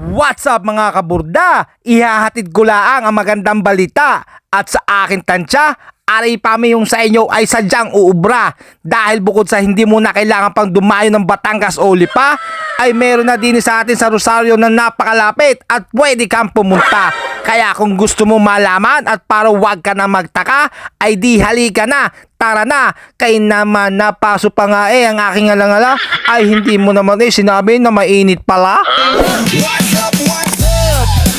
What's up mga kaburda? Ihahatid ko laang ang magandang balita at sa akin tansya, aray pami yung sa inyo ay sadyang uubra dahil bukod sa hindi mo na kailangan pang dumayo ng Batangas o Lipa ay meron na din sa atin sa Rosario na napakalapit at pwede kang pumunta. Kaya kung gusto mo malaman at para wag ka na magtaka ay di halika na, tara na. Kaya naman napaso pa nga ang aking alangala ay hindi mo naman sinabi na mainit pala. What's up,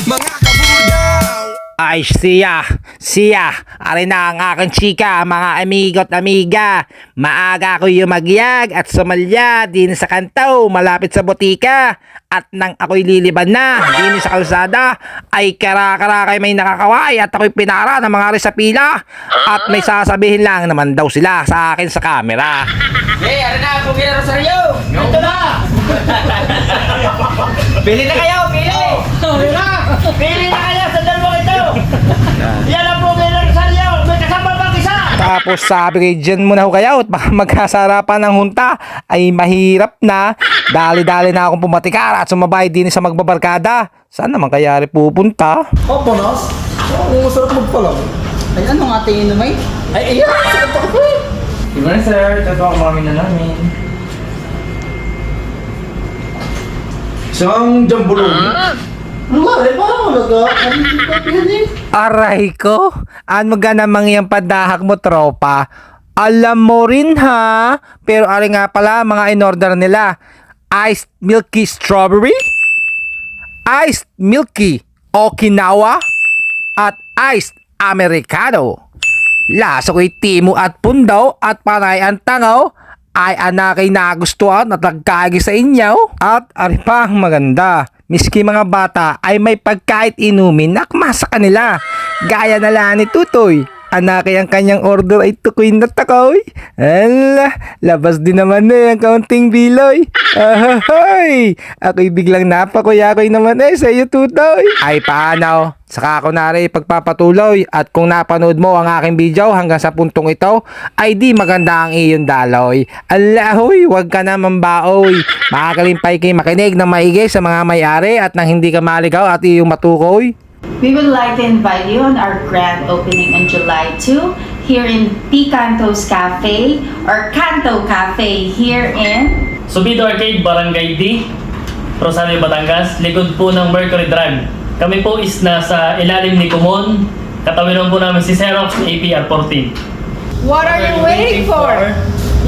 mga kabudaw? Ay siya, ari na ang aking chika, mga amigo at amiga. Maaga ako yung magyag at sumalya din sa kantaw malapit sa botika. At nang ako'y liliban na din sa kalsada ay kara-kara kay may nakakaway at ako'y pinara ng mga sa pila. At may sasabihin lang naman daw sila sa akin sa camera. Hey, ano na, Pumila Rosario? Ito na! Pili na kayo, pili! Pili na kayo sa dalawang ito! Yan ang Pumila Rosario! May kasama pang isa! Tapos sabi kay dyan muna ho kayo at baka magkasarapan ng hunta ay mahirap na. Dali-dali na akong pumatikara at sumabay din sa magbabarkada. Saan naman kaya rin pupunta? Oh, panas? Oo, masarap magpalang. Ay, ano nga tingin mo, may? Ay, iya! Sakit ako po eh! Good morning, sir. Ito ako mami na namin. Isang jambulong. Ano nga rin? Parang malaga. Ano yung kapihan eh? Aray ko, ano ga namang yung padahak mo, tropa? Alam mo rin ha, pero ari nga pala mga in-order nila. Iced milky strawberry, iced milky Okinawa, at iced americano. Lasa ko'y timo at pundaw at panay ang tangaw ay anakay nagustuhan at nagkagi sa inyo. At ari pang maganda, miski mga bata ay may pagkait inumin nakma sa kanila. Gaya na lang ni Tutoy, anakay ang kanyang order ay tukoy na takoy. Ala, labas din naman ang kaunting biloy. Ahoy! Ako'y biglang napakuya-koy naman sa iyo, Tutoy. Ay paano? Saka ako na rin pagpapatuloy at kung napanood mo ang aking video hanggang sa puntong ito ay di maganda ang iyong daloy. Alahoy, wag ka naman baoy. Makakalimpay kayo makinig ng maigi sa mga may-ari at nang hindi ka maligaw at iyong matukoy. We would like to invite you on our grand opening on July 2 here in Picanto's Cafe or Canto Cafe here in Subido Arcade, Barangay D, Rosario, Batangas, likod po ng Mercury Drug. Kami po is nasa ilalim ni Kumon, katawinan po namin si Xerox APR 14. What are you waiting for?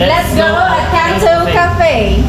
Let's go at Canto Cafe.